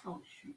Oh, shoot.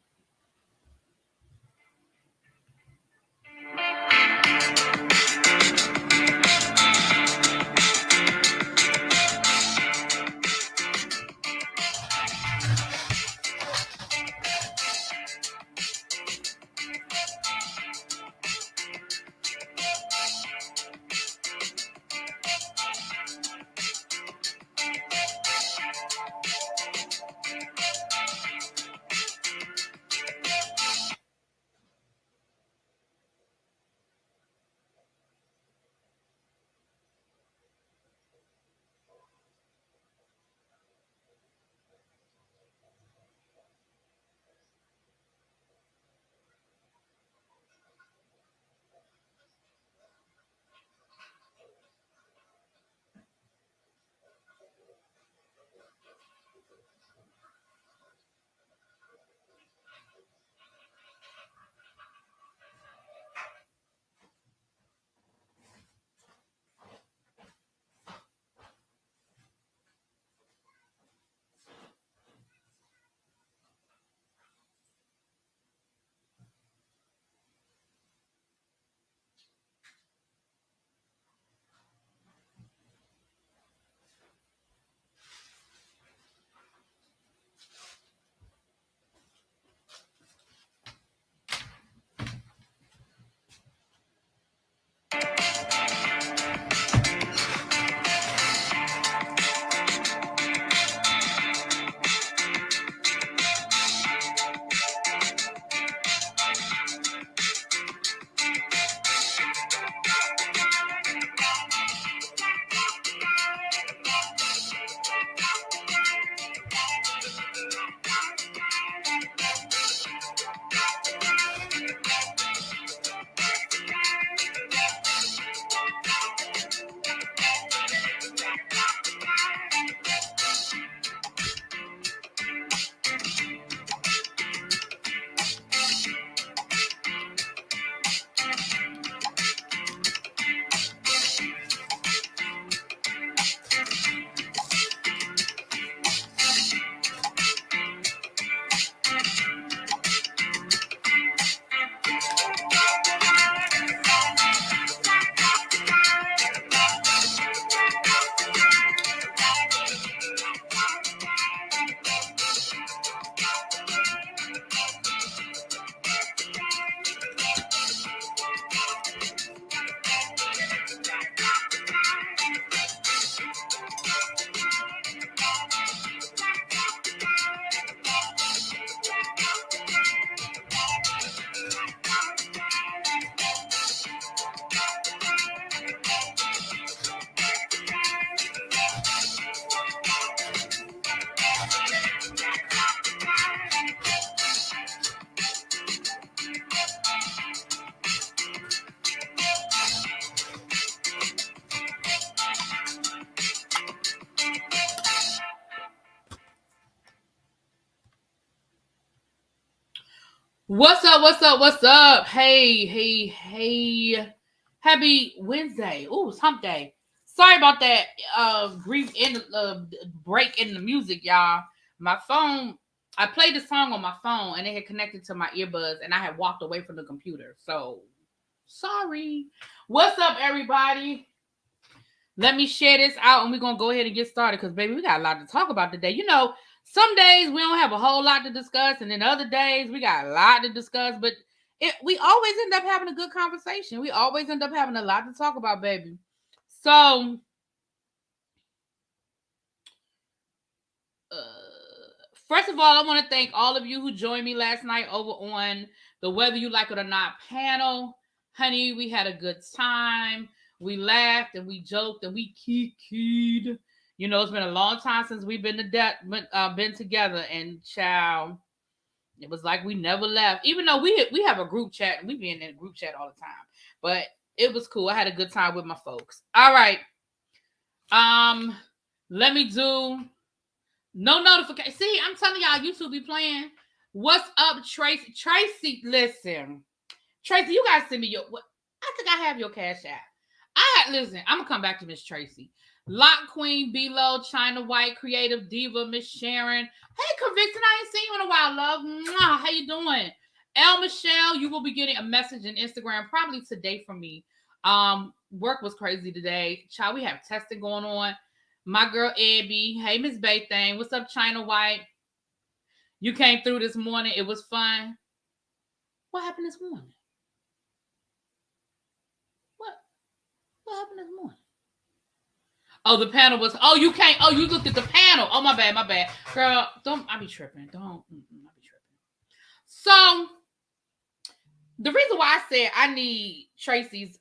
What's up? What's up? What's up? Hey, hey, hey. Happy Wednesday. Ooh, it's hump day. Sorry about that brief break in the music, y'all. My phone, I played the song on my phone and it had connected to my earbuds and I had walked away from the computer. So, sorry. What's up, everybody? Let me share this out and we're going to go ahead and get started because, baby, we got a lot to talk about today. You know, some days we don't have a whole lot to discuss, and then other days we got a lot to discuss, but we always end up having a good conversation. We always end up having a lot to talk about, baby. So, first of all, I want to thank all of you who joined me last night over on the Whether You Like It or Not panel. Honey, we had a good time. We laughed and we joked and we kikied. You know, it's been a long time since we've been together, and child, it was like we never left. Even though we have a group chat and we be in a group chat all the time, but it was cool. I had a good time with my folks. All right, let me do no notification. See, I'm telling y'all, YouTube be playing. What's up, Tracy? Tracy, listen, Tracy, you guys send me your. I think I have your cash app. Listen, I'm gonna come back to Miss Tracy. Lock Queen, B-Lo, China White, Creative Diva, Miss Sharon. Hey, Conviction, I ain't seen you in a while, love. Mwah, how you doing? El Michelle, you will be getting a message in Instagram probably today from me. Work was crazy today. Child, we have testing going on. My girl Abby. Hey, Miss Bay Thing. What's up, China White? You came through this morning. It was fun. What happened this morning? What happened this morning? Oh, the panel was. Oh, you can't. Oh, you looked at the panel. Oh, my bad. Girl, don't. I be tripping. Don't. I be tripping. So, the reason why I said I need Tracy's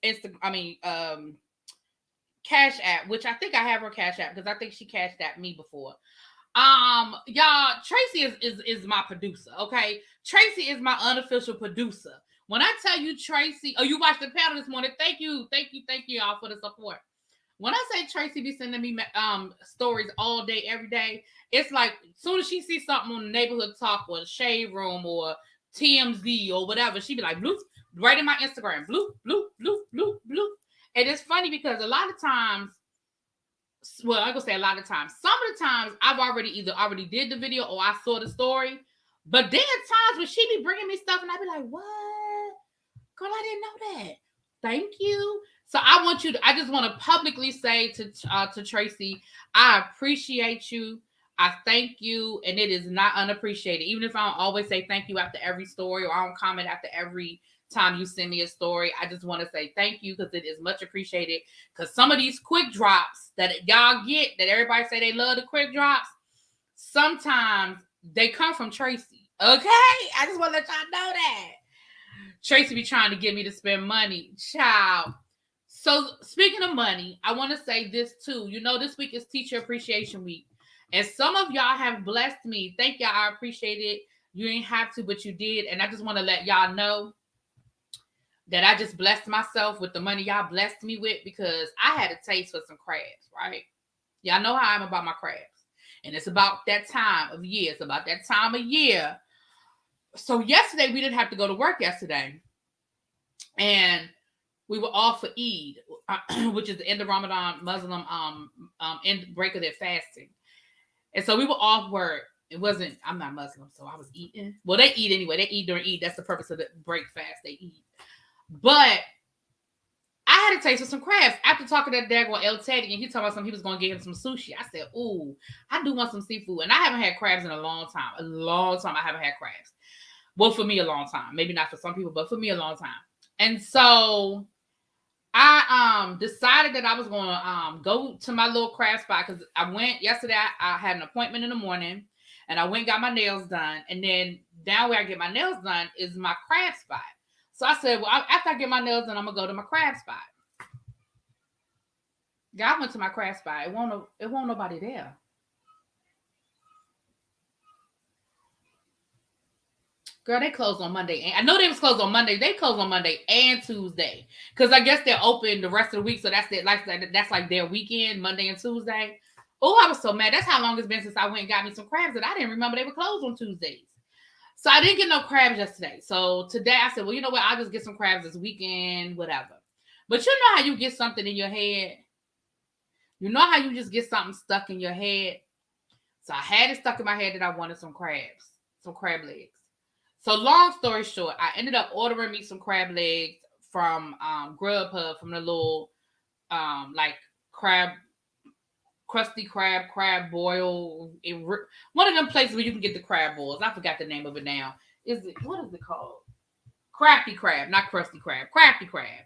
Cash App, which I think I have her Cash App because I think she cashed at me before. Y'all, Tracy is my producer. Okay, Tracy is my unofficial producer. When I tell you Tracy, you watched the panel this morning. Thank you, y'all for the support. When I say Tracy be sending me stories all day, every day, it's like as soon as she sees something on the Neighborhood Talk or the Shade Room or TMZ or whatever, she be like, bloop, right in my Instagram, bloop, bloop, bloop, bloop, bloop. And it's funny because a lot of times, well, I'm gonna say a lot of times, some of the times I've already did the video or I saw the story, but there are times when she be bringing me stuff and I be like, what? Girl, I didn't know that. Thank you. So I just want to publicly say to Tracy, I appreciate you. I thank you. And it is not unappreciated. Even if I don't always say thank you after every story or I don't comment after every time you send me a story, I just want to say thank you because it is much appreciated. Because some of these quick drops that y'all get, that everybody say they love the quick drops, sometimes they come from Tracy. Okay? I just want to let y'all know that. Tracy be trying to get me to spend money. Child. So speaking of money, I want to say this too. You know, this week is Teacher Appreciation Week. And some of y'all have blessed me. Thank y'all. I appreciate it. You didn't have to, but you did. And I just want to let y'all know that I just blessed myself with the money y'all blessed me with because I had a taste for some crabs, right? Y'all know how I'm about my crabs. And it's about that time of year. It's about that time of year. So yesterday, we didn't have to go to work yesterday. And we were off for Eid, which is the end of Ramadan, Muslim end break of their fasting. And so we were off work. I'm not Muslim, so I was eating. Well, they eat anyway. They eat during Eid. That's the purpose of the break fast. They eat. But I had a taste of some crabs after talking to that daggone El Teddy, and he told me something. He was going to get him some sushi. I said, ooh, I do want some seafood. And I haven't had crabs in a long time. A long time I haven't had crabs. Well, for me, a long time. Maybe not for some people, but for me, a long time. And so I decided that I was going to go to my little crab spot because I went yesterday. I had an appointment in the morning, and I went and got my nails done. And then down where I get my nails done is my crab spot. So I said, well, after I get my nails done, I'm going to go to my crab spot. I went to my crab spot. It won't nobody there. Girl, they closed on Monday. I know they was closed on Monday. They closed on Monday and Tuesday. Because I guess they're open the rest of the week. So that's like their weekend, Monday and Tuesday. Oh, I was so mad. That's how long it's been since I went and got me some crabs that I didn't remember they were closed on Tuesdays. So I didn't get no crabs yesterday. So today I said, well, you know what? I'll just get some crabs this weekend, whatever. But you know how you get something in your head? You know how you just get something stuck in your head? So I had it stuck in my head that I wanted some crabs, some crab legs. So long story short, I ended up ordering me some crab legs from Grubhub, from the little like crab, crusty crab boil. One of them places where you can get the crab boils. I forgot the name of it now. What is it called? Crafty Crab, not Crusty Crab. Crafty Crab.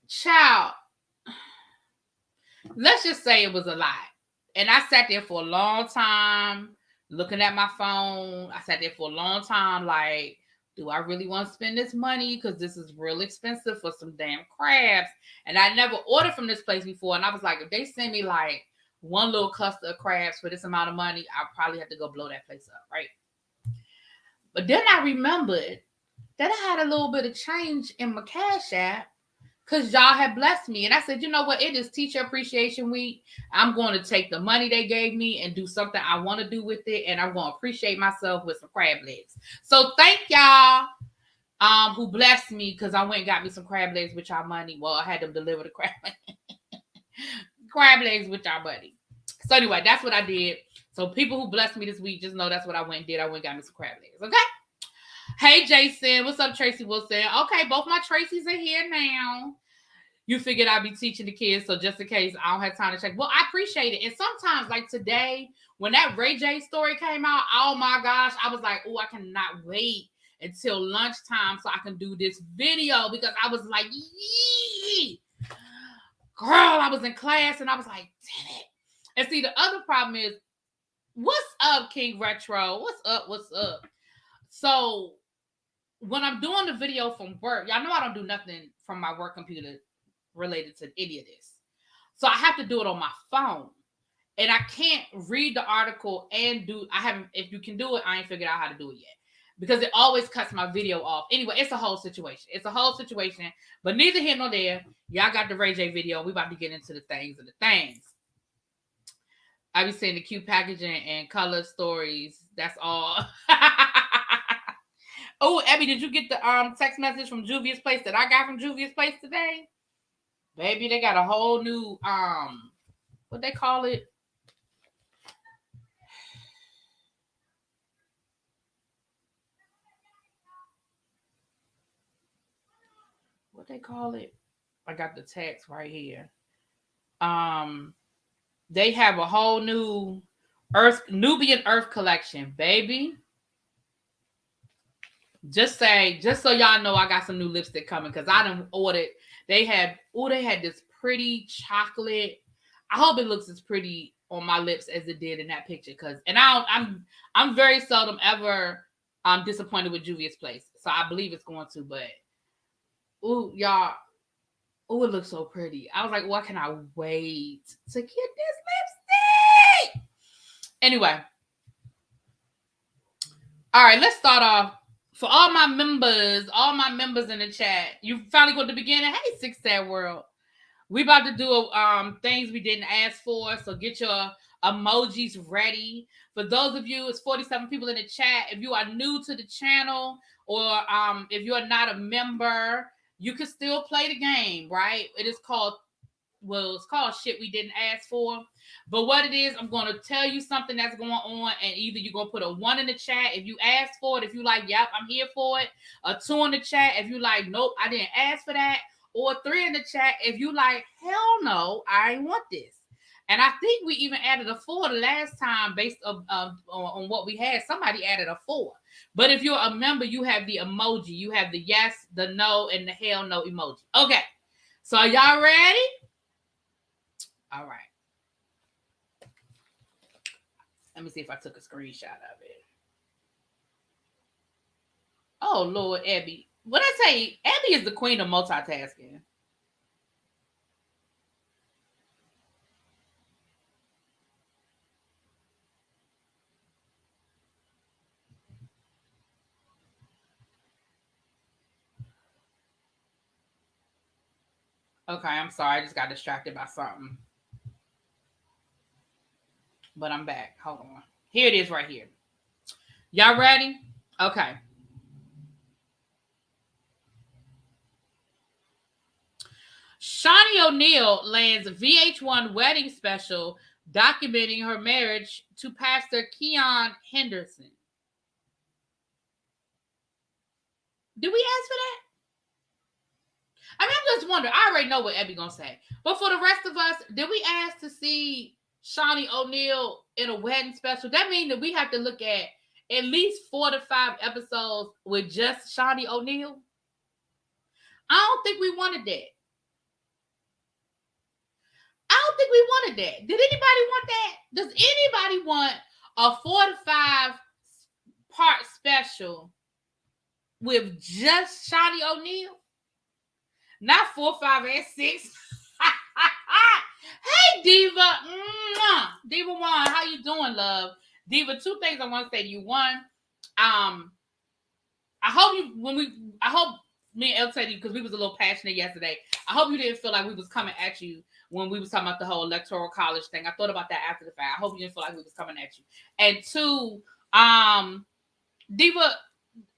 Child, let's just say it was a lot. And I sat there for a long time looking at my phone. I sat there for a long time like, do I really want to spend this money? Because this is real expensive for some damn crabs. And I never ordered from this place before. And I was like, if they send me like one little cluster of crabs for this amount of money, I'll probably have to go blow that place up, right? But then I remembered that I had a little bit of change in my Cash App because y'all had blessed me. And I said, you know what? It is Teacher Appreciation Week. I'm going to take the money they gave me and do something I want to do with it. And I'm going to appreciate myself with some crab legs. So thank y'all who blessed me because I went and got me some crab legs with y'all money. Well, I had them deliver the crab legs. Crab legs with y'all buddy. So anyway, that's what I did. So people who blessed me this week, just know that's what I went and did. I went and got me some crab legs. Okay. Hey, Jason. What's up, Tracy Wilson? Okay, both my Tracys are here now. You figured I'd be teaching the kids, so just in case I don't have time to check. Well, I appreciate it. And sometimes, like today, when that Ray J story came out, oh my gosh, I was like, oh, I cannot wait until lunchtime so I can do this video because I was like, yee! Girl, I was in class and I was like, damn it. And see, the other problem is, what's up, King Retro? What's up? What's up? So when I'm doing the video from work, y'all know I don't do nothing from my work computer related to any of this. So I have to do it on my phone. And I can't read the article and if you can do it, I ain't figured out how to do it yet. Because it always cuts my video off. Anyway, it's a whole situation. But neither here nor there. Y'all got the Ray J video. We about to get into the things. I be seeing the cute packaging and color stories. That's all. Oh, Abby, did you get the text message from Juvia's Place that I got from Juvia's Place today? Baby, they got a whole new what they call it? What they call it? I got the text right here. They have a whole new Nubian Earth collection, baby. Just so y'all know, I got some new lipstick coming because I done ordered. They had this pretty chocolate. I hope it looks as pretty on my lips as it did in that picture. I'm very seldom ever disappointed with Juvia's Place, so I believe it's going to. But y'all, it looks so pretty. I was like, what can I wait to get this lipstick? Anyway, all right, let's start off. For all my members in the chat, you finally go to the beginning. Hey, Six Sad World. We about to do things we didn't ask for, so get your emojis ready. For those of you, it's 47 people in the chat. If you are new to the channel or if you are not a member, you can still play the game, right? It's called Shit We Didn't Ask For. But what it is, I'm going to tell you something that's going on, and either you're going to put a 1 in the chat if you asked for it, if you like, yep, I'm here for it. A 2 in the chat if you like, nope, I didn't ask for that. Or 3 in the chat if you like, hell no, I ain't want this. And I think we even added a 4 the last time based on what we had. Somebody added a 4. But if you're a member, you have the emoji. You have the yes, the no, and the hell no emoji. Okay. So are y'all ready? All right. Let me see if I took a screenshot of it. Oh, Lord, Abby. What I say? Abby is the queen of multitasking. Okay, I'm sorry. I just got distracted by something. But I'm back. Hold on. Here it is right here. Y'all ready? Okay. Shawnee O'Neal lands VH1 wedding special documenting her marriage to Pastor Keon Henderson. Did we ask for that? I mean, I'm just wondering. I already know what Abby gonna say. But for the rest of us, did we ask to see Shawnee O'Neal in a wedding special? That means that we have to look at least 4 to 5 episodes with just Shawnee O'Neal. I don't think we wanted that. Did anybody want that? Does anybody want a 4 to 5 part special with just Shawnee O'Neal? Not 4, 5, and 6. Hey, Diva. Diva 1, how you doing, love? Diva, 2 things I want to say to you. 1, I hope me and El said you, because we was a little passionate yesterday. I hope you didn't feel like we was coming at you when we was talking about the whole electoral college thing. I thought about that after the fact. I hope you didn't feel like we was coming at you. And 2, Diva,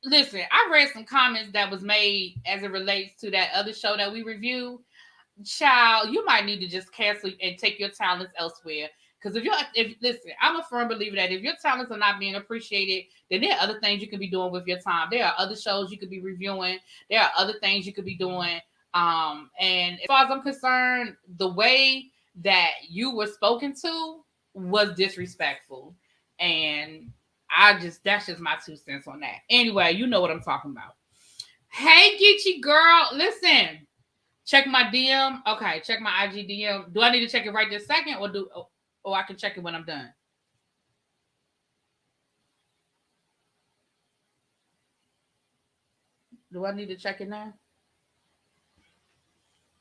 listen, I read some comments that was made as it relates to that other show that we reviewed. child, you might need to just cancel and take your talents elsewhere. Because if listen, I'm a firm believer that if your talents are not being appreciated, then there are other things you can be doing with your time. There are other shows you could be reviewing. There are other things you could be doing. And as far as I'm concerned, the way that you were spoken to was disrespectful. And that's just my 2 cents on that. Anyway, you know what I'm talking about. Hey, Geechee girl, listen. Check my DM. Okay, check my IG DM. Do I need to check it right this second, or I can check it when I'm done? Do I need to check it now?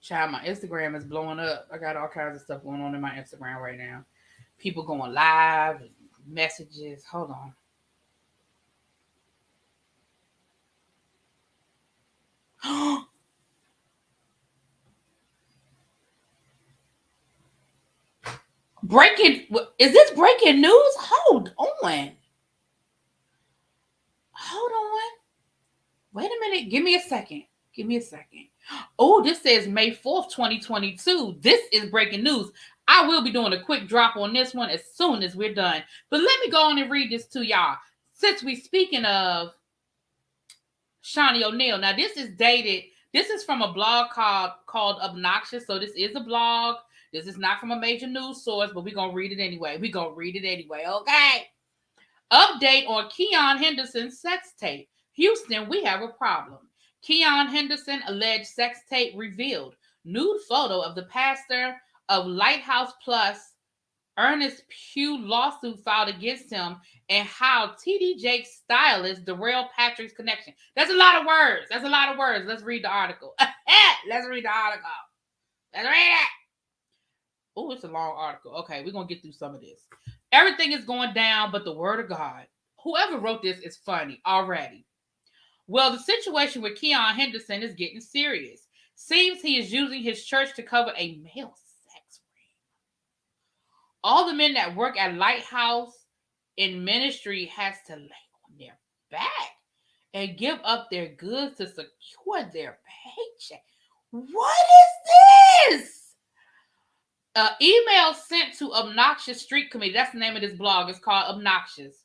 Child, my Instagram is blowing up. I got all kinds of stuff going on in my Instagram right now. People going live, messages. Hold on. Breaking, is this breaking news? Hold on. Wait a minute. Give me a second. Oh, this says May 4th, 2022. This is breaking news. I will be doing a quick drop on this one as soon as we're done. But let me go on and read this to y'all. Since we speaking of Shawnee O'Neal. Now, this is dated. This is from a blog called Obnoxious. So this is a blog. This is not from a major news source, but we're going to read it anyway. Okay? Update on Keon Henderson's sex tape. Houston, we have a problem. Keon Henderson alleged sex tape revealed. Nude photo of the pastor of Lighthouse Plus Ernest Pugh lawsuit filed against him, and how TD Jake's stylist derailed Patrick's connection. That's a lot of words. Let's read the article. Let's read it. Oh, it's a long article. Okay, we're going to get through some of this. Everything is going down, but the word of God. Whoever wrote this is funny already. Well, the situation with Keon Henderson is getting serious. Seems he is using his church to cover a male sex ring. All the men that work at Lighthouse in ministry has to lay on their back and give up their goods to secure their paycheck. What is this? Email sent to Obnoxious Street Committee. That's the name of this blog. It's called Obnoxious.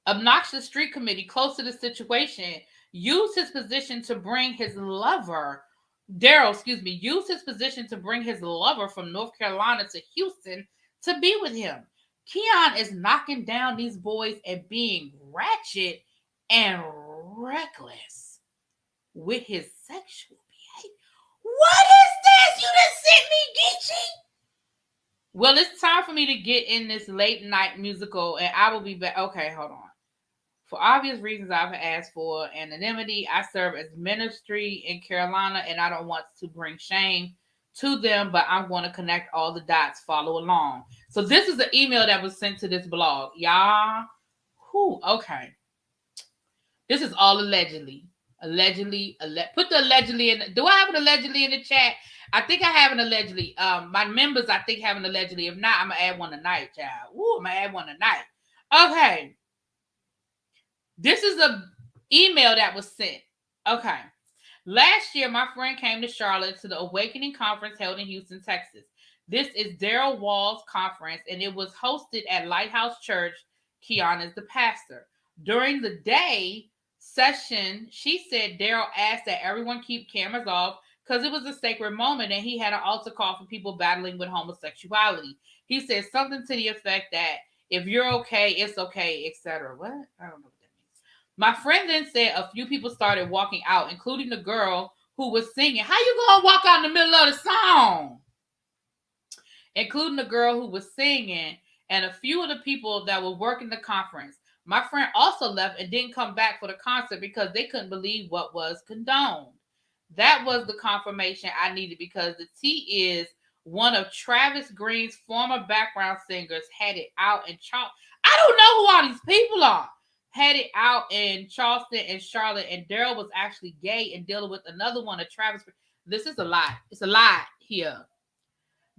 Obnoxious Street Committee, close to the situation, used his position to bring his lover, used his position to bring his lover from North Carolina to Houston to be with him. Keon is knocking down these boys and being ratchet and reckless with his sexual behavior. What is this? You just sent me, Geechee? Well, it's time for me to get in this late night musical, and I will be back. Okay, hold on. For obvious reasons, I've asked for anonymity. I serve as ministry in Carolina, and I don't want to bring shame to them, but I'm going to connect all the dots. Follow along. So this is the email that was sent to this blog. Y'all, okay. This is all allegedly. Put the allegedly in. Do I have an allegedly in the chat? I think I have an allegedly. My members, I think, have an allegedly. If not, I'm going to add one tonight, child. I'm going to add one tonight. Okay. This is an email that was sent. Okay. Last year, my friend came to Charlotte to the Awakening Conference held in Houston, Texas. This is Daryl Wall's conference, and it was hosted at Lighthouse Church. Keon is the pastor. During the day session, she said Daryl asked that everyone keep cameras off because it was a sacred moment, and he had an altar call for people battling with homosexuality. He said something to the effect that if you're okay, it's okay, etc. What? I don't know. My friend then said a few people started walking out, including the girl who was singing. How you gonna walk out in the middle of the song? Including the girl who was singing and a few of the people that were working the conference. My friend also left and didn't come back for the concert because they couldn't believe what was condoned. That was the confirmation I needed because the T is one of Travis Green's former background singers headed out in Charleston. I don't know who all these people are. Headed out in Charleston and Charlotte, and Daryl was actually gay and dealing with another one of Travis. This is a lie. It's a lie here.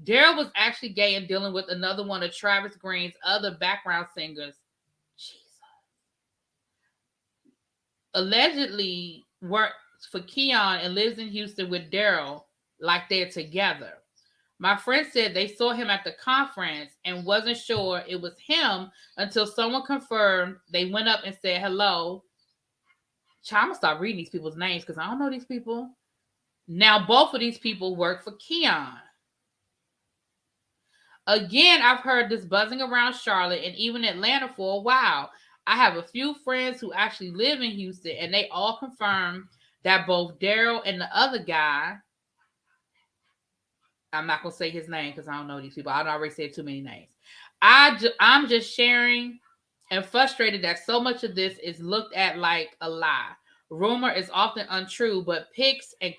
Daryl was actually gay and dealing with another one of Travis Green's other background singers. Jesus. Allegedly, for Keon and lives in Houston with Daryl like they're together. My friend said they saw him at the conference and wasn't sure it was him until someone confirmed. They went up and said hello. I'm going to start reading these people's names because I don't know these people. Now, both of these people work for Keon. Again, I've heard this buzzing around Charlotte and even Atlanta for a while. I have a few friends who actually live in Houston, and they all confirm that both Daryl and the other guy, I'm not going to say his name because I don't know these people. I already said too many names. I'm just sharing and frustrated that so much of this is looked at like a lie. Rumor is often untrue, but pics and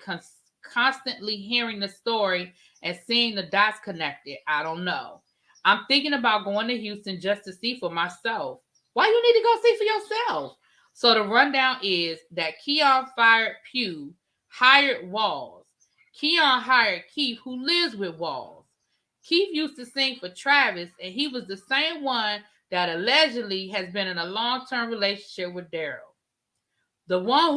constantly hearing the story and seeing the dots connected, I don't know. I'm thinking about going to Houston just to see for myself. Why you need to go see for yourself? So the rundown is that Keon fired Pugh, hired Walls. Keon hired Keith, who lives with Walls. Keith used to sing for Travis, and he was the same one that allegedly has been in a long-term relationship with Daryl. The one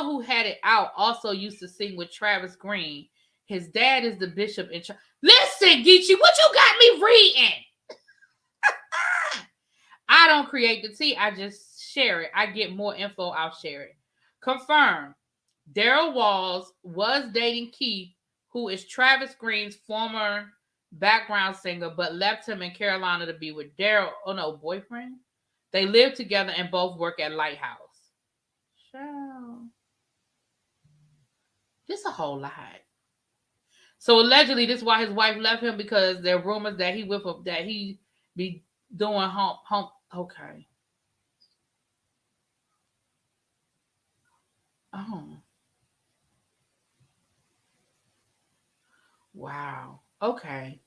who had it out also used to sing with Travis Green. His dad is the bishop in church. Listen, Geechee, what you got me reading? I don't create the tea. I just share it. I get more info, I'll share it. Confirmed. Daryl Walls was dating Keith, who is Travis Green's former background singer, but left him in Carolina to be with Daryl. Oh no, boyfriend? They live together and both work at Lighthouse. This a whole lot. So allegedly, this is why his wife left him, because there are rumors that he be doing home. Okay. Oh. Wow. Okay.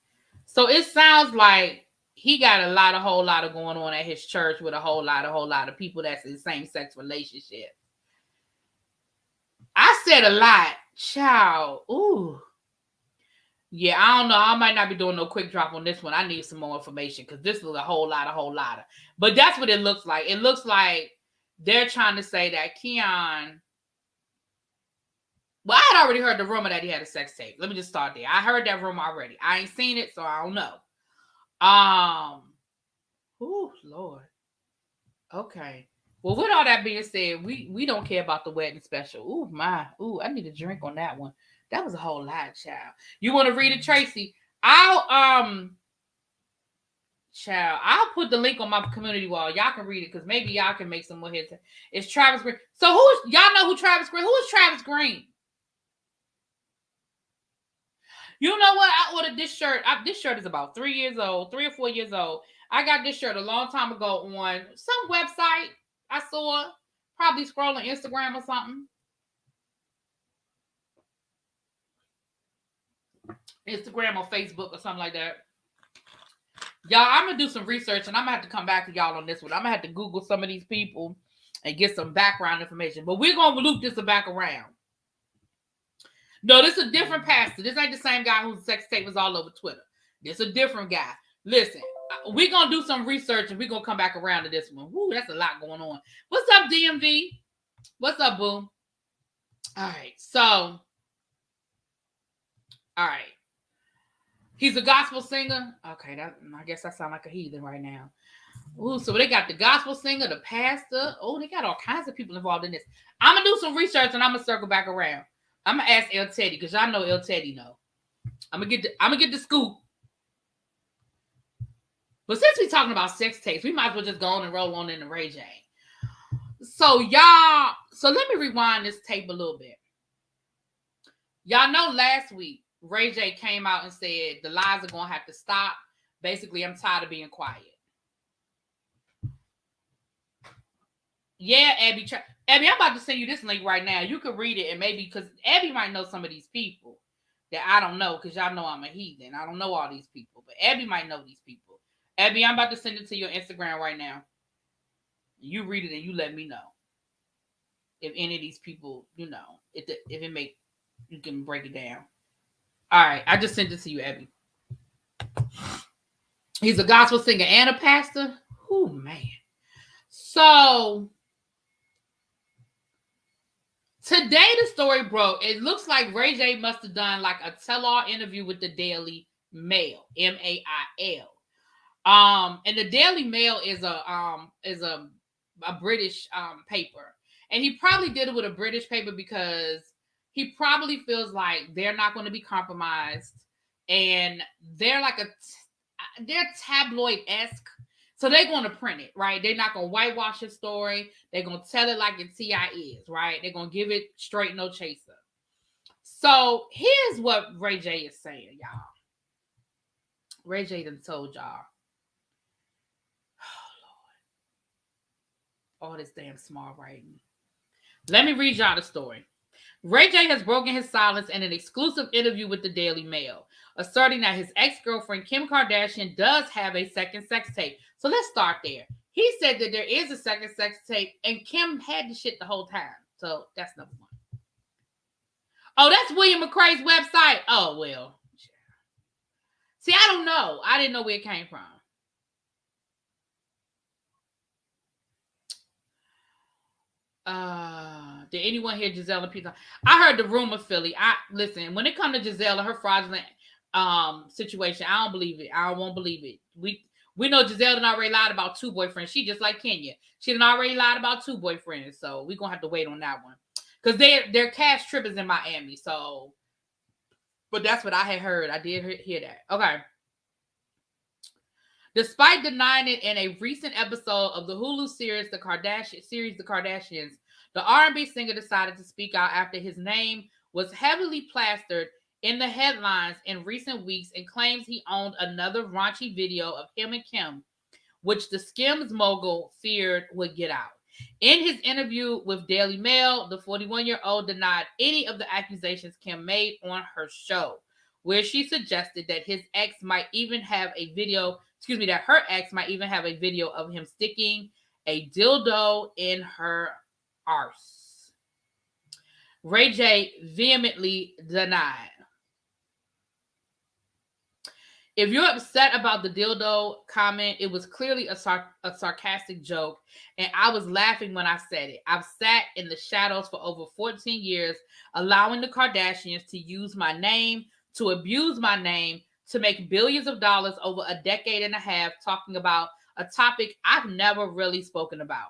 So it sounds like he got a whole lot of going on at his church with a whole lot of people that's in same-sex relationship. I said a lot. Child. Ooh. Yeah, I don't know. I might not be doing no quick drop on this one. I need some more information because this is a whole lot of. But that's what it looks like. It looks like they're trying to say that Keon. Well, I had already heard the rumor that he had a sex tape. Let me just start there. I heard that rumor already. I ain't seen it, so I don't know. Oh Lord. Okay. Well, with all that being said, we don't care about the wedding special. Ooh, my. Ooh, I need a drink on that one. That was a whole lot, child. You want to read it, Tracy? I'll put the link on my community wall. Y'all can read it because maybe y'all can make some more hits. It's Travis Green. So y'all know who Travis Green? Who is Travis Green? You know what? I ordered this shirt. This shirt is about 3 or 4 years old. I got this shirt a long time ago on some website. I saw, probably scrolling Instagram or something. Instagram or Facebook or something like that. Y'all, I'm going to do some research and I'm going to have to come back to y'all on this one. I'm going to have to Google some of these people and get some background information. But we're going to loop this back around. No, this is a different pastor. This ain't the same guy whose sex tape was all over Twitter. This is a different guy. Listen, we're going to do some research and we're going to come back around to this one. Woo, that's a lot going on. What's up, DMV? What's up, boo? All right, so, all right. He's a gospel singer. Okay, I guess I sound like a heathen right now. Ooh, so they got the gospel singer, the pastor. Oh, they got all kinds of people involved in this. I'm going to do some research and I'm going to circle back around. I'm going to ask El Teddy because y'all know El Teddy know. I'm going to get the scoop. But since we're talking about sex tapes, we might as well just go on and roll on into Ray J. So let me rewind this tape a little bit. Y'all know last week, Ray J came out and said the lies are going to have to stop. Basically, I'm tired of being quiet. Yeah, Abby, I'm about to send you this link right now. You can read it and maybe, because Abby might know some of these people that I don't know because y'all know I'm a heathen. I don't know all these people, but Abby might know these people. Abby, I'm about to send it to your Instagram right now. You read it and you let me know if any of these people, if it make, you can break it down. All right, I just sent it to you, Abby. He's a gospel singer and a pastor. Oh, man. So, Today the story broke. It looks like Ray J must have done like a tell-all interview with the Daily Mail, Mail. And the Daily Mail is a British paper, and he probably did it with a British paper because he probably feels like they're not going to be compromised, and they're like they're tabloid-esque. So they're going to print it, right? They're not going to whitewash his story. They're going to tell it like it TI is, right? They're going to give it straight, no chaser. So here's what Ray J is saying, y'all. Ray J done told y'all. Oh, Lord. All this damn small writing. Let me read y'all the story. Ray J has broken his silence in an exclusive interview with the Daily Mail, asserting that his ex-girlfriend Kim Kardashian does have a second sex tape. So let's start there. He said that there is a second sex tape, and Kim had the shit the whole time. So that's number one. Oh, that's William McCrae's website. Oh, well. See, I don't know. I didn't know where it came from. Did anyone hear Giselle and Peter? I heard the rumor, Philly. Listen, when it comes to Giselle and her fraudulent situation, I don't believe it. I won't believe it. We know Giselle done already lied about 2 boyfriends. She just like Kenya. She done already lied about 2 boyfriends. So we're gonna have to wait on that one. Because their cash trip is in Miami. So, but that's what I had heard. I did hear that. Okay. Despite denying it in a recent episode of the Hulu series, The Kardashians, the R&B singer decided to speak out after his name was heavily plastered in the headlines in recent weeks and claims he owned another raunchy video of him and Kim, which the Skims mogul feared would get out. In his interview with Daily Mail, the 41-year-old denied any of the accusations Kim made on her show, where she suggested that her ex might even have a video of him sticking a dildo in her arse. Ray J vehemently denied. If you're upset about the dildo comment, it was clearly a sarcastic joke, and I was laughing when I said it. I've sat in the shadows for over 14 years, allowing the Kardashians to use my name, to abuse my name, to make billions of dollars over a decade and a half, talking about a topic I've never really spoken about.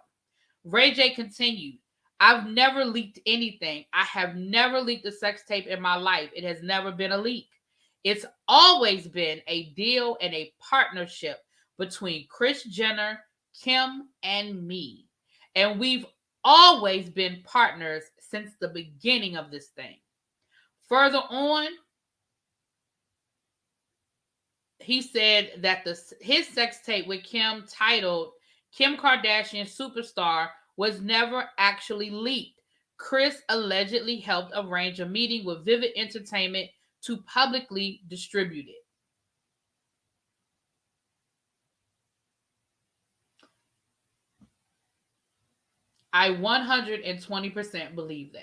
Ray J continued, I've never leaked anything. I have never leaked a sex tape in my life. It has never been a leak. It's always been a deal and a partnership between Kris Jenner, Kim, and me. And we've always been partners since the beginning of this thing. Further on, he said that his sex tape with Kim, titled Kim Kardashian Superstar, was never actually leaked. Kris allegedly helped arrange a meeting with Vivid Entertainment to publicly distribute it. I 120% believe that.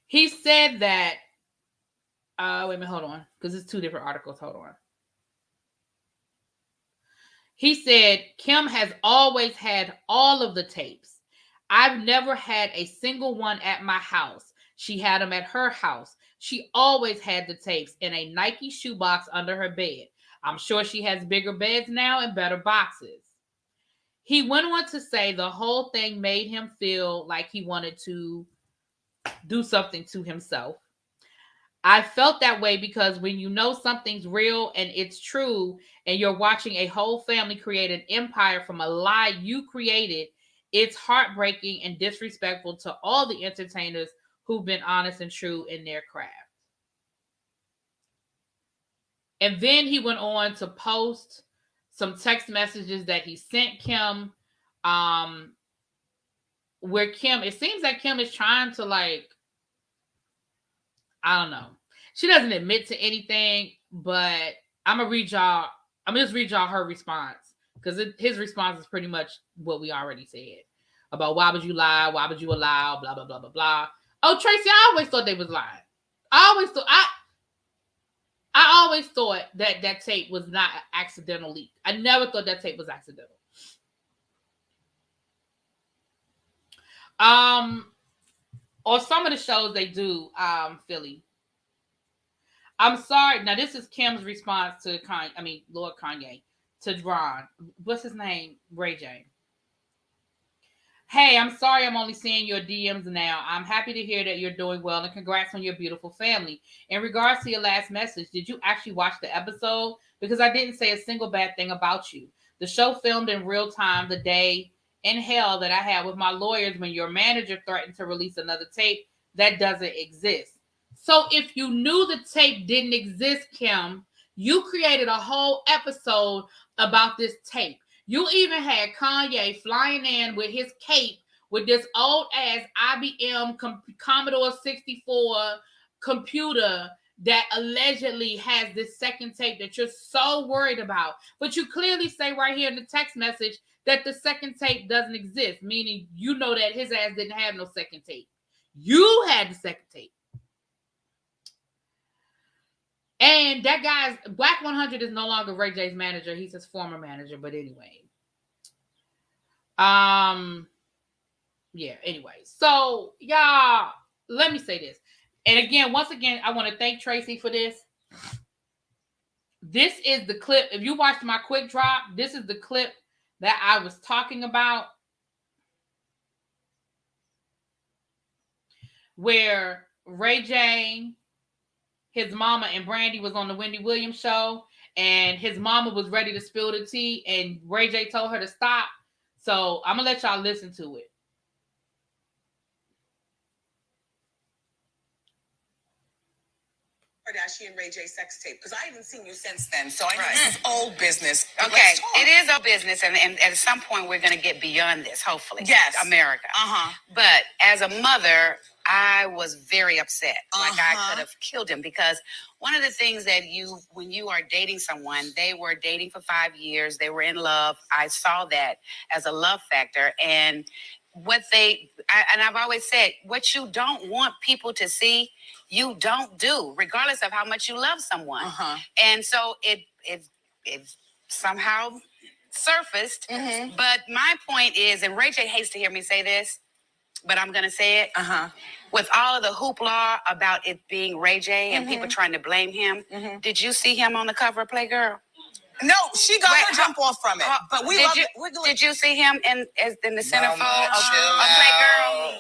He said that, wait a minute, hold on, because it's 2 different articles. Hold on. He said, Kim has always had all of the tapes. I've never had a single one at my house. She had them at her house. She always had the tapes in a Nike shoebox under her bed. I'm sure she has bigger beds now and better boxes. He went on to say the whole thing made him feel like he wanted to do something to himself. I felt that way because when you know something's real and it's true, and you're watching a whole family create an empire from a lie you created, it's heartbreaking and disrespectful to all the entertainers who've been honest and true in their craft. And then he went on to post some text messages that he sent Kim, where Kim, it seems like Kim is trying to, like, I don't know. She doesn't admit to anything, but I'm gonna just read y'all her response, because his response is pretty much what we already said about why would you lie, why would you allow, blah blah blah blah blah. Oh, Tracy, I always thought they was lying. I always thought that tape was not an accidental leak. I never thought that tape was accidental. Or some of the shows they do, Philly. I'm sorry. Now this is Kim's response to Lord Kanye to Ron. What's his name? Ray J. Hey, I'm sorry I'm only seeing your DMs now. I'm happy to hear that you're doing well and congrats on your beautiful family. In regards to your last message, did you actually watch the episode? Because I didn't say a single bad thing about you. The show filmed in real time the day in hell that I had with my lawyers when your manager threatened to release another tape that doesn't exist. So if you knew the tape didn't exist, Kim, you created a whole episode about this tape. You even had Kanye flying in with his cape with this old ass IBM Commodore 64 computer that allegedly has this second tape that you're so worried about. But you clearly say right here in the text message that the second tape doesn't exist, meaning you know that his ass didn't have no second tape. You had the second tape. And that guy's Black 100 is no longer Ray J's manager. He's his former manager. But anyway. Yeah, anyway. So, y'all, let me say this. And again, once again, I want to thank Tracy for this. This is the clip. If you watched my quick drop, this is the clip that I was talking about. Where Ray J, his mama, and Brandy was on the Wendy Williams show, and his mama was ready to spill the tea, and Ray J told her to stop. So I'm gonna let y'all listen to it. Kardashian Ray J sex tape, because I haven't seen you since then, so I know this is old business. Okay, it is old business, and at some point we're going to get beyond this, hopefully. Yes. America. But as a mother, I was very upset. Like I could have killed him, because one of the things that when you are dating someone, they were dating for 5 years, they were in love. I saw that as a love factor, and I've always said, what you don't want people to see, you don't do, regardless of how much you love someone. And so it somehow surfaced. But my point is, and Ray J hates to hear me say this, but I'm going to say it. With all of the hoopla about it being Ray J and people trying to blame him, did you see him on the cover of Playgirl? No, she got her jump off from it. But we love it. Did you see him in the centerfold of Playgirl?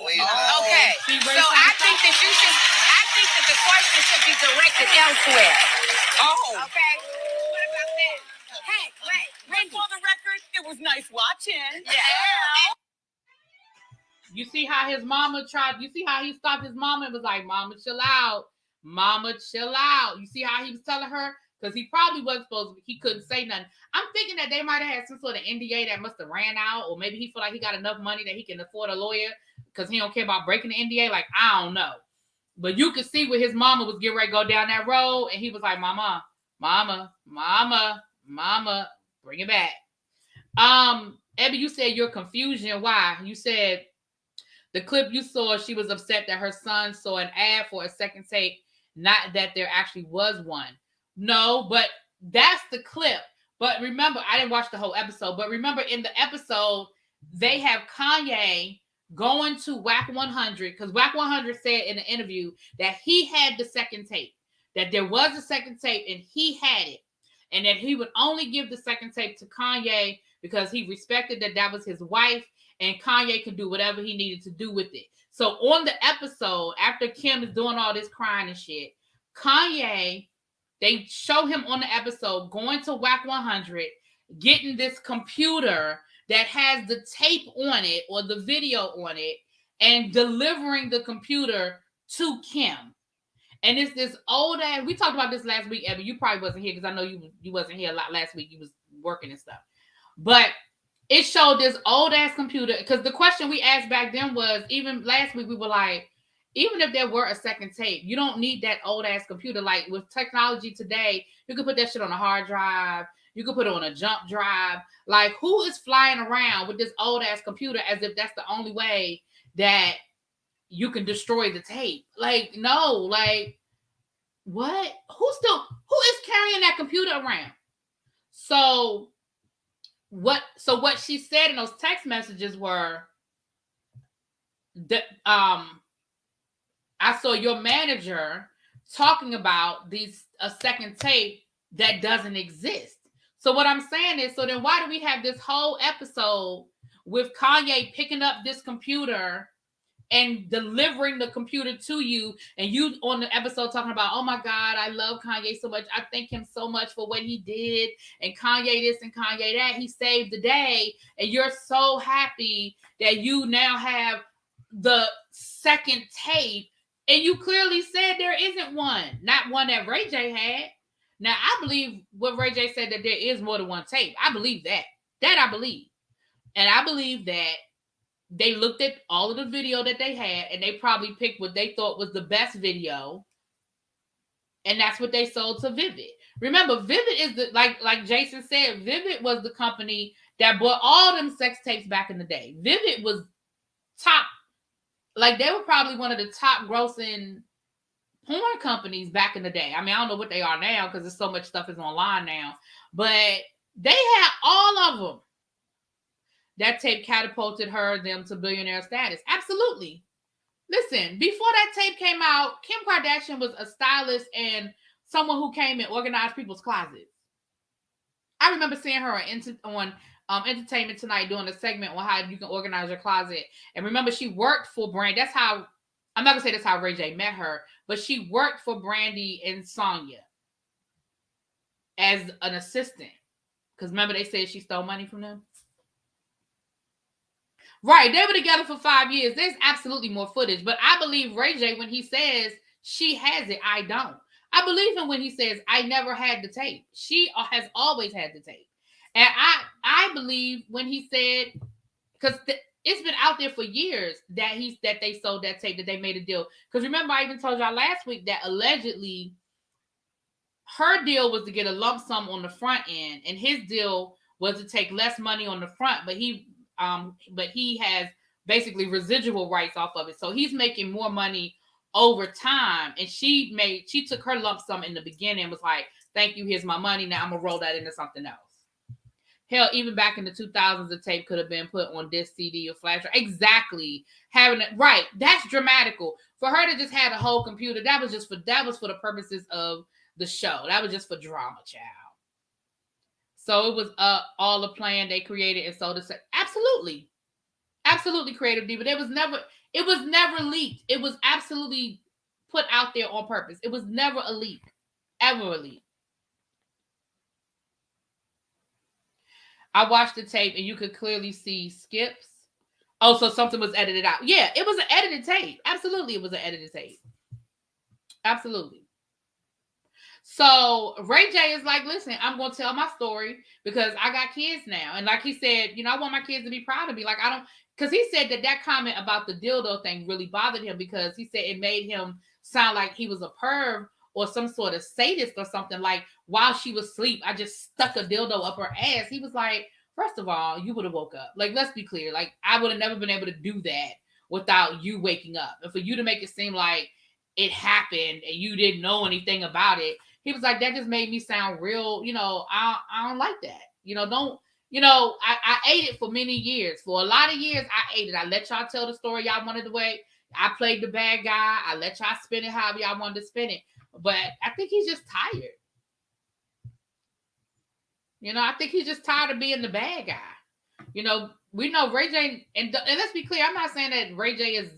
Okay. So I think that the question should be directed elsewhere. Oh. Okay. What about that? Hey, wait. For the record, it was nice watching. Yeah. You see how his mama you see how he stopped his mama and was like, Mama, chill out. Mama, chill out. You see how he was telling her? Because he probably wasn't he couldn't say nothing. I'm thinking that they might have had some sort of NDA that must have ran out, or maybe he feel like he got enough money that he can afford a lawyer because he don't care about breaking the NDA. Like, I don't know. But you could see where his mama was getting ready to go down that road, and he was like, Mama, bring it back. Abby, you said your confusion. Why? You said the clip you saw, she was upset that her son saw an ad for a second tape, not that there actually was one. No, but that's the clip. But remember, I didn't watch the whole episode, but remember in the episode, they have Kanye going to Whack 100, because Whack 100 said in the interview that he had the second tape, that there was a second tape and he had it, and that he would only give the second tape to Kanye because he respected that was his wife, and Kanye could do whatever he needed to do with it. So on the episode, after Kim is doing all this crying and shit, Kanye, they show him on the episode going to Whack 100, getting this computer that has the tape on it or the video on it, and delivering the computer to Kim. And it's this old ass, we talked about this last week, Abby. You probably wasn't here because I know you wasn't here a lot last week. You was working and stuff. But it showed this old ass computer, because the question we asked back then was, even last week we were like, even if there were a second tape, you don't need that old ass computer. Like with technology today, you can put that shit on a hard drive. You can put it on a jump drive. Like, who is flying around with this old ass computer as if that's the only way that you can destroy the tape? Like, no, like, what? Who is carrying that computer around? So what she said in those text messages were, I saw your manager talking about a second tape that doesn't exist. So what I'm saying is, so then why do we have this whole episode with Kanye picking up this computer and delivering the computer to you, and you on the episode talking about, oh my God, I love Kanye so much. I thank him so much for what he did, and Kanye this and Kanye that. He saved the day, and you're so happy that you now have the second tape, and you clearly said there isn't one, not one that Ray J had. Now, I believe what Ray J said, that there is more than one tape. I believe that. That I believe. And I believe that they looked at all of the video that they had, and they probably picked what they thought was the best video, and that's what they sold to Vivid. Remember, Vivid is the like Jason said, Vivid was the company that bought all them sex tapes back in the day. Vivid was top, like they were probably one of the top grossing porn companies back in the day. I mean, I don't know what they are now because there's so much stuff is online now, but they had all of them. That tape catapulted them to billionaire status. Absolutely. Listen, before that tape came out, Kim Kardashian was a stylist and someone who came and organized people's closets. I remember seeing her on Entertainment Tonight doing a segment on how you can organize your closet. And remember, she worked for Brandy. That's how, I'm not going to say that's how Ray J met her, but she worked for Brandy and Sonya as an assistant. Because remember, they said she stole money from them? Right, they were together for 5 years. There's absolutely more footage, but I believe Ray J when he says she has it. I don't. I believe him when he says I never had the tape. She has always had the tape, and I believe when he said, because it's been out there for years that they sold that tape, that they made a deal. Because remember, I even told y'all last week that allegedly her deal was to get a lump sum on the front end, and his deal was to take less money on the front, but he has basically residual rights off of it. So he's making more money over time. And she took her lump sum in the beginning and was like, thank you, here's my money. Now I'm gonna roll that into something else. Hell, even back in the 2000s, the tape could have been put on disc, CD, or flash. Exactly. Having it right. That's dramatical. For her to just have a whole computer, that was for the purposes of the show. That was just for drama, child. So it was all a plan they created and sold it. Absolutely creative, but it was never leaked. It was absolutely put out there on purpose. It was never a leak. Ever a leak. I watched the tape and you could clearly see skips. Oh, so something was edited out. Yeah, it was an edited tape. Absolutely, it was an edited tape. Absolutely. So Ray J is like, listen, I'm going to tell my story because I got kids now. And like he said, I want my kids to be proud of me. Like, because he said that comment about the dildo thing really bothered him because he said it made him sound like he was a perv or some sort of sadist or something. Like, while she was asleep, I just stuck a dildo up her ass. He was like, first of all, you would have woke up. Like, let's be clear. Like, I would have never been able to do that without you waking up. And for you to make it seem like it happened and you didn't know anything about it, he was like, that just made me sound real, I don't like that. I ate it for many years. For a lot of years, I ate it. I let y'all tell the story y'all wanted to wait. I played the bad guy. I let y'all spin it however y'all wanted to spin it. But I think he's just tired. I think he's just tired of being the bad guy. We know Ray J, and let's be clear, I'm not saying that Ray J is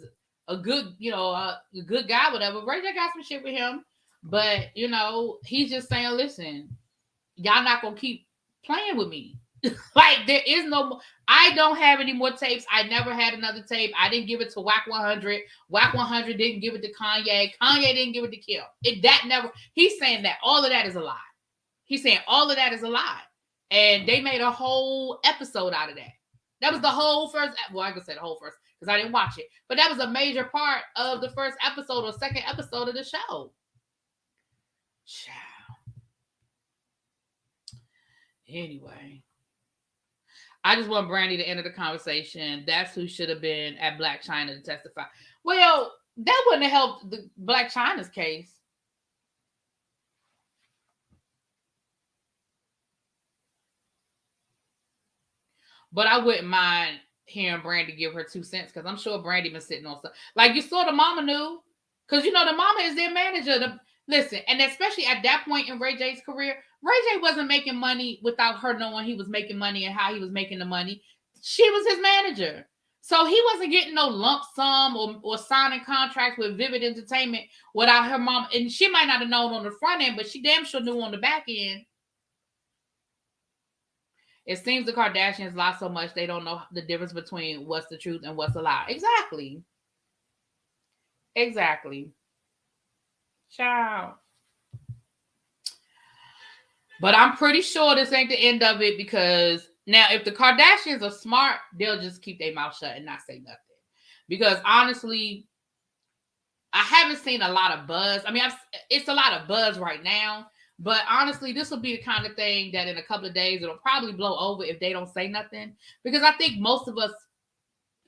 a good, a good guy, whatever. Ray J got some shit with him. But, he's just saying, listen, y'all not going to keep playing with me. Like, there is I don't have any more tapes. I never had another tape. I didn't give it to Whack 100. Whack 100 didn't give it to Kanye. Kanye didn't give it to Kim. He's saying that all of that is a lie. He's saying all of that is a lie. And they made a whole episode out of that. That was the whole first, well, I could say the whole first because I didn't watch it. But that was a major part of the first episode or second episode of the show. Anyway, I just want Brandy to enter the conversation. That's who should have been at Blac Chyna to testify. Well, that wouldn't have helped the Blac Chyna's case. But I wouldn't mind hearing Brandy give her 2 cents, because I'm sure Brandy been sitting on stuff. Like, you saw the mama knew, because you know the mama is their manager. Listen, and especially at that point in Ray J's career, Ray J wasn't making money without her knowing he was making money and how he was making the money. She was his manager. So he wasn't getting no lump sum or signing contracts with Vivid Entertainment without her mom. And she might not have known on the front end, but she damn sure knew on the back end. It seems the Kardashians lie so much they don't know the difference between what's the truth and what's a lie. Exactly. Ciao. But I'm pretty sure this ain't the end of it, because now if the Kardashians are smart, they'll just keep their mouth shut and not say nothing. Because honestly, I haven't seen a lot of buzz. I mean, it's a lot of buzz right now. But honestly, this will be the kind of thing that in a couple of days, it'll probably blow over if they don't say nothing. Because I think most of us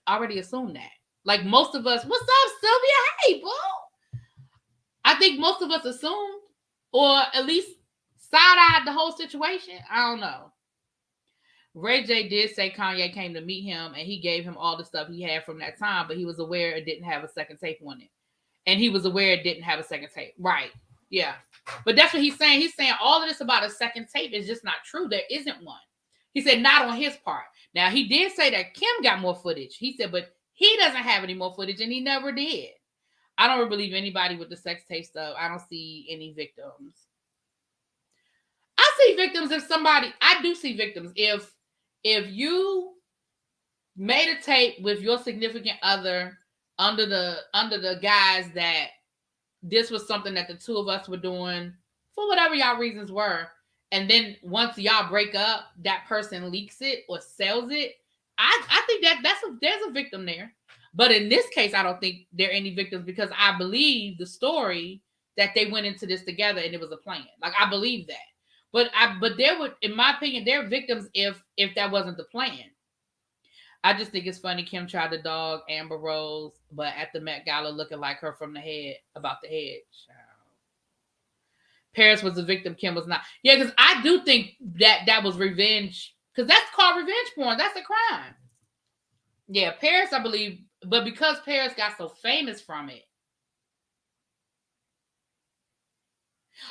already assume that. Like, most of us, what's up, Sylvia? Hey, boo. I think most of us assumed, or at least side-eyed the whole situation. I don't know. Ray J did say Kanye came to meet him, and he gave him all the stuff he had from that time, but he was aware it didn't have a second tape on it. And he was aware it didn't have a second tape. Right. Yeah. But that's what he's saying. He's saying all of this about a second tape is just not true. There isn't one. He said not on his part. Now, he did say that Kim got more footage. He said, but he doesn't have any more footage, and he never did. I don't believe anybody with the sex tape stuff. I don't see any victims. I see victims I do see victims if you made a tape with your significant other under the guise that this was something that the two of us were doing for whatever y'all reasons were, and then once y'all break up, that person leaks it or sells it. I think there's a victim there. But in this case, I don't think there are any victims, because I believe the story that they went into this together and it was a plan. Like, I believe that. But there would, in my opinion, there are victims if that wasn't the plan. I just think it's funny Kim tried to dog Amber Rose, but at the Met Gala looking like her from the head, about the head. Paris was a victim, Kim was not. Yeah, because I do think that was revenge, because that's called revenge porn. That's a crime. Yeah, Paris, I believe, but because Paris got so famous from it.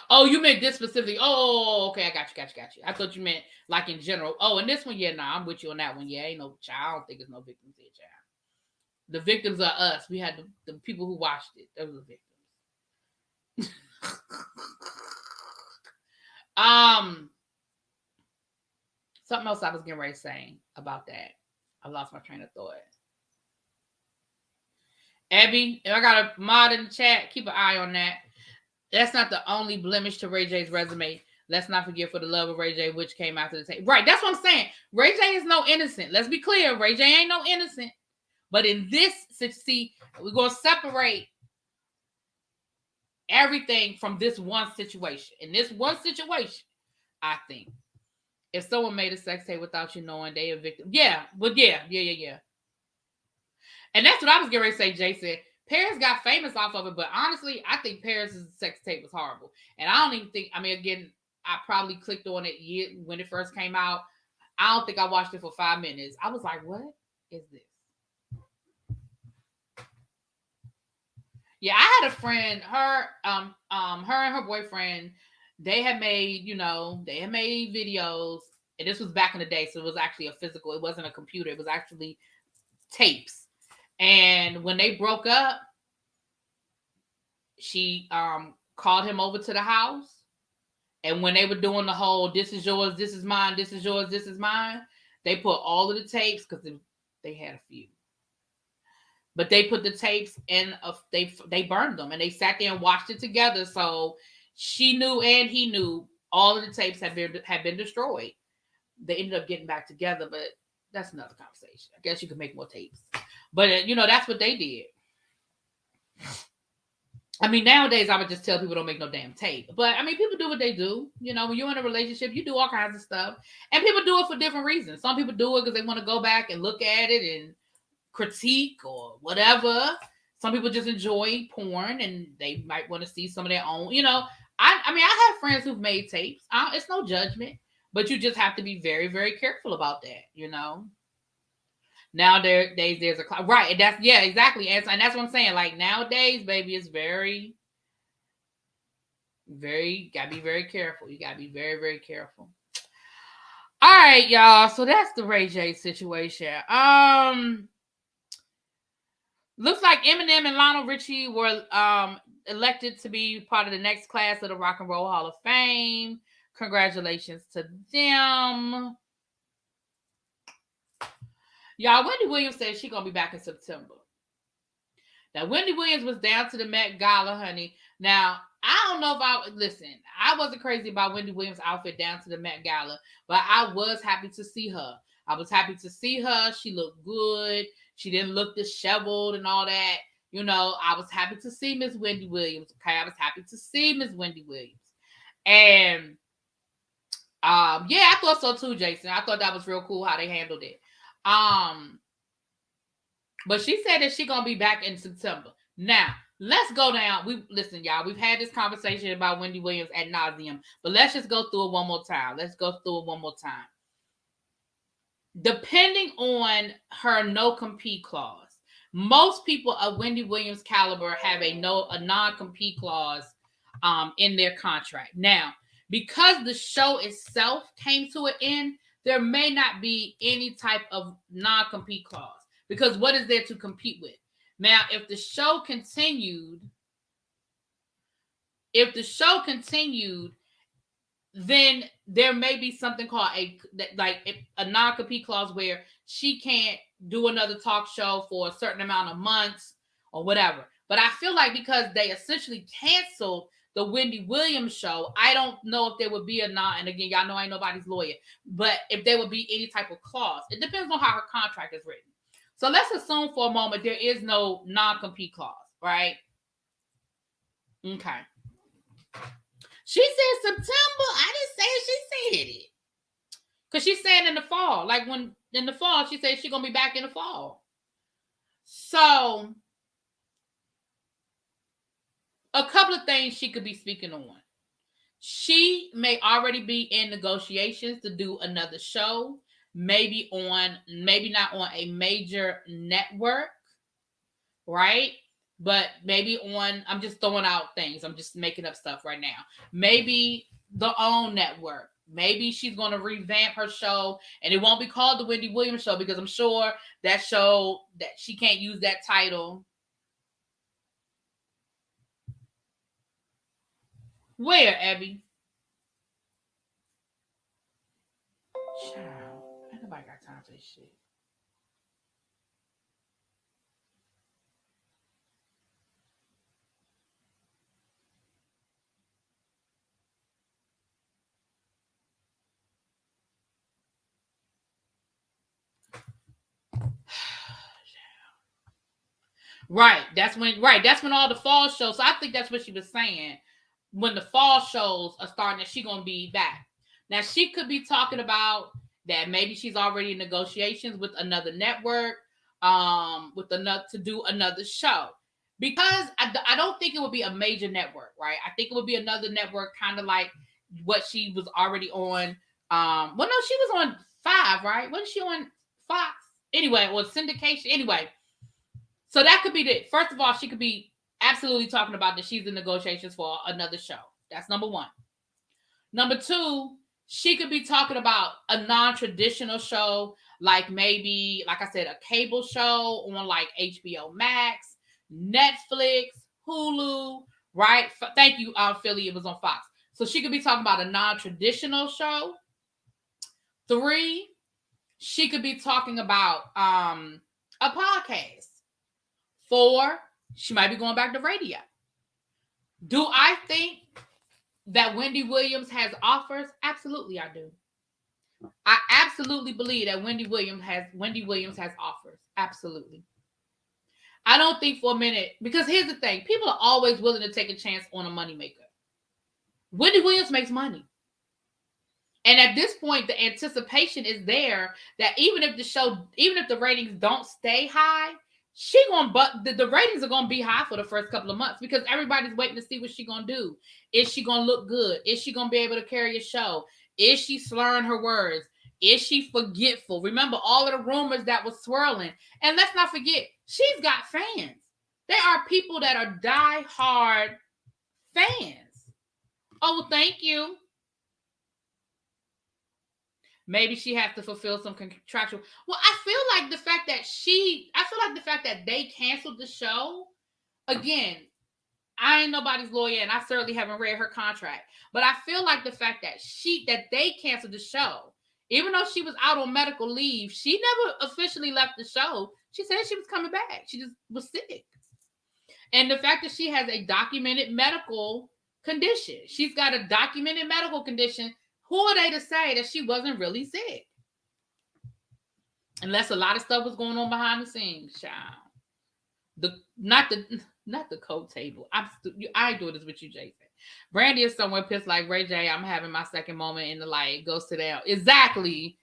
Oh, you meant this specifically. Oh, okay, I got you. I thought you meant like in general. Oh, and this one, yeah, nah, I'm with you on that one. Yeah, ain't no child. I don't think there's no victims here, child. The victims are us. We had the people who watched it. Those are the victims. Something else I was getting ready to say about that. I lost my train of thought. Abby, if I got a mod in the chat, keep an eye on that. That's not the only blemish to Ray J's resume. Let's not forget For the Love of Ray J, which came after the tape. Right, that's what I'm saying. Ray J is no innocent. Let's be clear. Ray J ain't no innocent. But in this, see, we're going to separate everything from this one situation. In this one situation, I think, if someone made a sex tape without you knowing, they a victim. Yeah, but yeah. And that's what I was getting ready to say, Jason. Paris got famous off of it, but honestly, I think Paris' sex tape was horrible. And I don't even think, I mean, again, I probably clicked on it when it first came out. I don't think I watched it for 5 minutes. I was like, what is this? Yeah, I had a friend, her and her boyfriend, they had made videos, and this was back in the day, so it was actually a physical, it wasn't a computer, it was actually tapes. And when they broke up, she called him over to the house. And when they were doing the whole, this is yours, this is mine, this is yours, this is mine, they put all of the tapes, because they had a few. But they put the tapes in, they burned them, and they sat there and watched it together. So she knew and he knew all of the tapes had been destroyed. They ended up getting back together, but that's another conversation. I guess you could make more tapes. But, that's what they did. I mean, nowadays, I would just tell people don't make no damn tape. But, I mean, people do what they do. When you're in a relationship, you do all kinds of stuff. And people do it for different reasons. Some people do it because they want to go back and look at it and critique or whatever. Some people just enjoy porn and they might want to see some of their own. I have friends who've made tapes. It's no judgment. But you just have to be very, very careful about that, Nowadays, there's a right, and that's exactly, and that's what I'm saying. Like nowadays, baby, it's very, gotta be very careful. You gotta be very, very careful. All right, y'all. So that's the Ray J situation. Looks like Eminem and Lionel Richie were elected to be part of the next class of the Rock and Roll Hall of Fame. Congratulations to them. Y'all, Wendy Williams said she's going to be back in September. Now, Wendy Williams was down to the Met Gala, honey. Now, I don't know if I wasn't crazy about Wendy Williams' outfit down to the Met Gala, but I was happy to see her. I was happy to see her. She looked good. She didn't look disheveled and all that. You know, I was happy to see Miss Wendy Williams. Okay, I was happy to see Miss Wendy Williams. And, I thought so too, Jason. I thought that was real cool how they handled it. But she said that she's gonna be back in September. Now, let's go down. Listen, y'all. We've had this conversation about Wendy Williams ad nauseum, but let's just go through it one more time. Depending on her no compete clause, most people of Wendy Williams' caliber have a non-compete clause in their contract. Now, because the show itself came to an end, there may not be any type of non-compete clause. Because what is there to compete with? Now, if the show continued, then there may be something called a non-compete clause where she can't do another talk show for a certain amount of months or whatever. But I feel like because they essentially canceled the Wendy Williams show, I don't know if there would be and again, y'all know I ain't nobody's lawyer, but if there would be any type of clause. It depends on how her contract is written. So let's assume for a moment there is no non-compete clause, right? Okay. She said September. I didn't say it. She said it. Because she's saying in the fall. Like when in the fall, she said she's going to be back in the fall. So a couple of things she could be speaking on. She may already be in negotiations to do another show. Maybe not on a major network, right? But maybe on, I'm just throwing out things. I'm just making up stuff right now. Maybe the OWN network. Maybe she's going to revamp her show and it won't be called the Wendy Williams show because I'm sure that show that she can't use that title. Where, Abby? Child. Nobody got time for this shit. Right. That's when all the fall shows. So I think that's what she was saying. When the fall shows are starting, that she's gonna be back. Now she could be talking about that maybe she's already in negotiations with another network, to do another show. Because I don't think it would be a major network, right? I think it would be another network, kind of like what she was already on. Well, no, she was on 5, right? Wasn't she on Fox? Anyway, or syndication. Anyway, so that could be first of all, she could be absolutely talking about that she's in negotiations for another show. That's number one. Number two, she could be talking about a non-traditional show, like maybe, like I said, a cable show on like HBO Max, Netflix, Hulu, right? Thank you, Philly. It was on Fox. So she could be talking about a non-traditional show. 3, she could be talking about a podcast. 4, she might be going back to radio. Do I think that Wendy Williams has offers? Absolutely, I do. I absolutely believe that Wendy Williams has offers. Absolutely. I don't think for a minute, because here's the thing. People are always willing to take a chance on a moneymaker. Wendy Williams makes money. And at this point, the anticipation is there that even if the ratings don't stay high, the ratings are gonna be high for the first couple of months because everybody's waiting to see what she's gonna do. Is she gonna look good? Is she gonna be able to carry a show? Is she slurring her words? Is she forgetful? Remember all of the rumors that was swirling. And let's not forget, she's got fans. There are people that are die-hard fans. Oh, well, thank you. Maybe she has to fulfill some contractual. Well, I feel like the fact that they canceled the show, again, I ain't nobody's lawyer, and I certainly haven't read her contract. But I feel like the fact that they canceled the show, even though she was out on medical leave, she never officially left the show. She said she was coming back. She just was sick. And the fact that she has a documented medical condition, she's got a documented medical condition. Who are they to say that she wasn't really sick? Unless a lot of stuff was going on behind the scenes, child. Not the coat table. I do this with you, Jason. Brandy is somewhere pissed like Ray J. I'm having my second moment in the light. Go sit down. Exactly,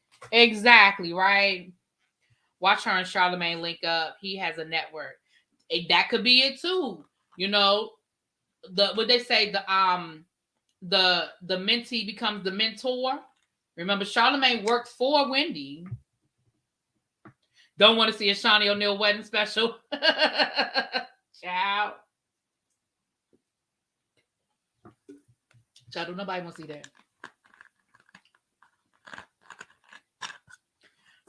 right? Watch her and Charlamagne link up. He has a network. That could be it too. You know, what they say, the mentee becomes the mentor. Remember, Charlamagne worked for Wendy. Don't want to see a Shawnee O'Neal wedding special. Child. Don't nobody want to see that.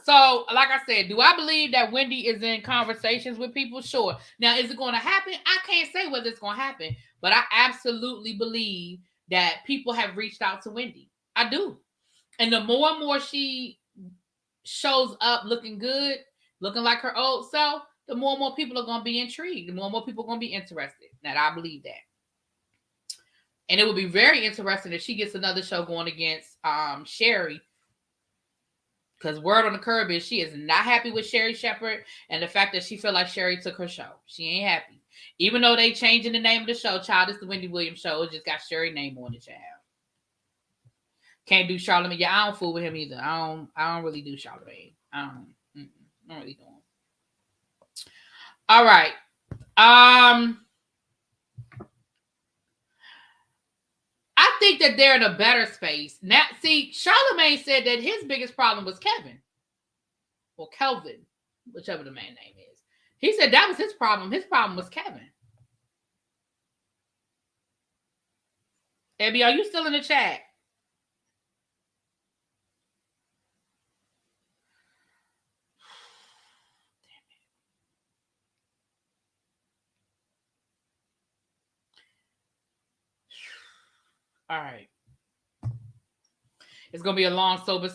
So, like I said, do I believe that Wendy is in conversations with people? Sure. Now, is it going to happen? I can't say whether it's going to happen, but I absolutely believe that people have reached out to Wendy. I do. And the more and more she shows up looking good, looking like her old self, the more and more people are going to be intrigued. The more and more people are going to be interested. Now, I believe that. And it would be very interesting if she gets another show going against Sherry. Because word on the curb is she is not happy with Sherry Shepherd and the fact that she feel like Sherry took her show. She ain't happy. Even though they changing the name of the show, child, it's the Wendy Williams show. It just got Sherry name on it, child. Can't do Charlamagne. Yeah, I don't fool with him either. I don't really do Charlamagne. I don't really do him. All right. I think that they're in a better space. Now, see, Charlamagne said that his biggest problem was Kevin. Or Kelvin, whichever the man name is. He said that was his problem. His problem was Kevin. Abby, are you still in the chat? All right. It's gonna be a long sober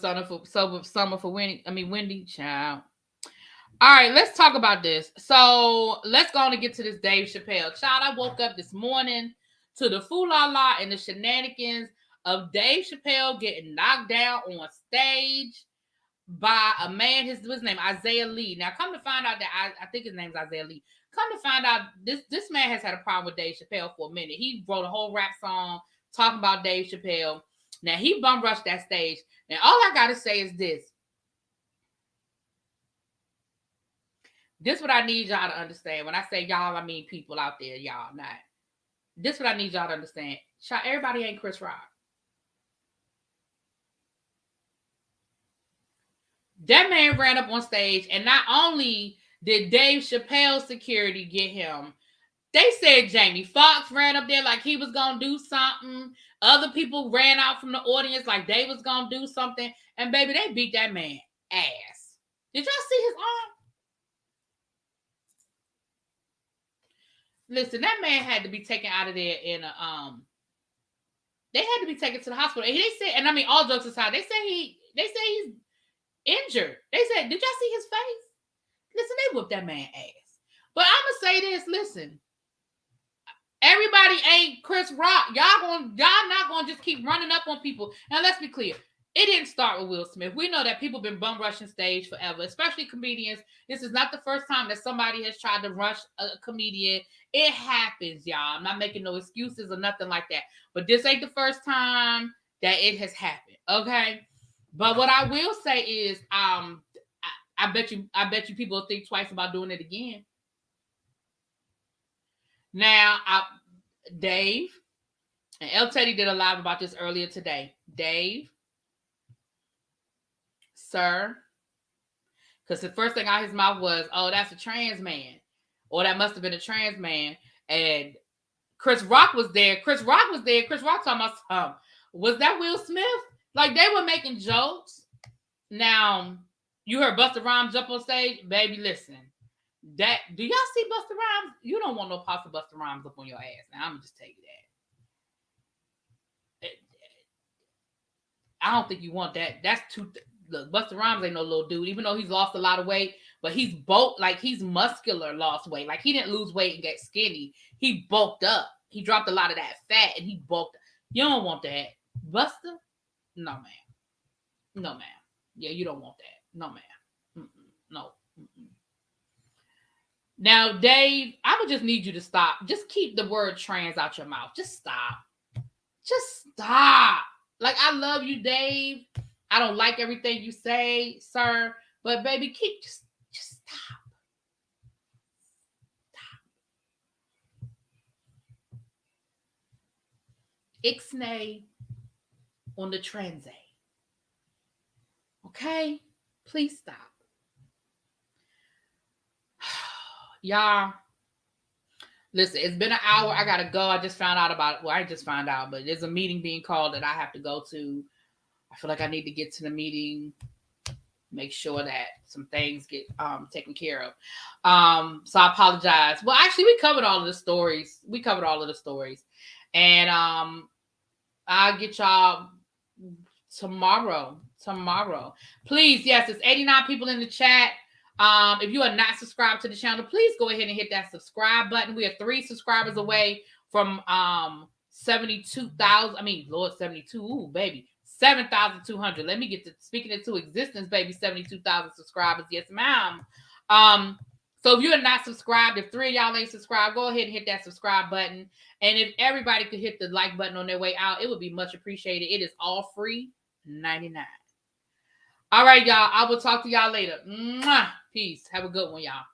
summer for Wendy, child. All right, let's talk about this. So let's go on and get to this Dave Chappelle. Child, I woke up this morning to the fool-la-la and the shenanigans of Dave Chappelle getting knocked down on stage by a man. His name Isaiah Lee. Now, come to find out that I think his name's Isaiah Lee. Come to find out this man has had a problem with Dave Chappelle for a minute. He wrote a whole rap song talking about Dave Chappelle. Now, he bum rushed that stage. And all I got to say is this. This is what I need y'all to understand. When I say y'all, I mean people out there. Y'all not. This is what I need y'all to understand. Everybody ain't Chris Rock. That man ran up on stage, and not only did Dave Chappelle's security get him, they said Jamie Foxx ran up there like he was going to do something. Other people ran out from the audience like they was going to do something. And baby, they beat that man ass. Did y'all see his arm? Listen, that man had to be taken out of there in a they had to be taken to the hospital. And they said, and I mean all jokes aside, they say he's injured. They said, did y'all see his face? Listen, they whooped that man ass. But I'm gonna say this, listen. Everybody ain't Chris Rock. Y'all not gonna just keep running up on people. Now let's be clear. It didn't start with Will Smith. We know that people been bum rushing stage forever, especially comedians. This is not the first time that somebody has tried to rush a comedian. It happens, y'all. I'm not making no excuses or nothing like that. But this ain't the first time that it has happened. Okay. But what I will say is, I bet you people will think twice about doing it again. Now, Dave and El Teddy did a live about this earlier today. Dave, sir. Because the first thing out of his mouth was, oh, that's a trans man. Or that must have been a trans man. And Chris Rock was there. Chris Rock talking about, was that Will Smith? Like, they were making jokes. Now, you heard Busta Rhymes jump on stage? Baby, listen. Do y'all see Busta Rhymes? You don't want no Pasta Busta Rhymes up on your ass. Now, I'm going to just tell you that. I don't think you want that. That's too... Look, Busta Rhymes ain't no little dude, even though he's lost a lot of weight, but he's bulked, like he's muscular, lost weight. Like he didn't lose weight and get skinny. He bulked up. He dropped a lot of that fat and he bulked up. You don't want that. Busta? No, ma'am. No, ma'am. Yeah, you don't want that. No, ma'am. No. Now, Dave, I would just need you to stop. Just keep the word trans out your mouth. Just stop. Just stop. Like, I love you, Dave. I don't like everything you say, sir, but baby, just stop. Stop. Ixnay on the transe. Okay? Please stop. Y'all, listen, it's been an hour. I gotta go. I just found out about it. Well, I just found out, but there's a meeting being called that I have to go to. I feel like I need to get to the meeting, make sure that some things get taken care of. So I apologize. Well, actually, we covered all of the stories. And I'll get y'all tomorrow. Please, yes, it's 89 people in the chat. If you are not subscribed to the channel, please go ahead and hit that subscribe button. We are 3 subscribers away from 72,000. I mean, Lord, 72. Ooh, baby. 7,200. Let me get to speaking into existence, baby. 72,000 subscribers. Yes, ma'am. So if you're not subscribed, if 3 of y'all ain't subscribed, go ahead and hit that subscribe button. And if everybody could hit the like button on their way out, it would be much appreciated. It is all free, 99. All right, y'all. I will talk to y'all later. Mwah. Peace. Have a good one, y'all.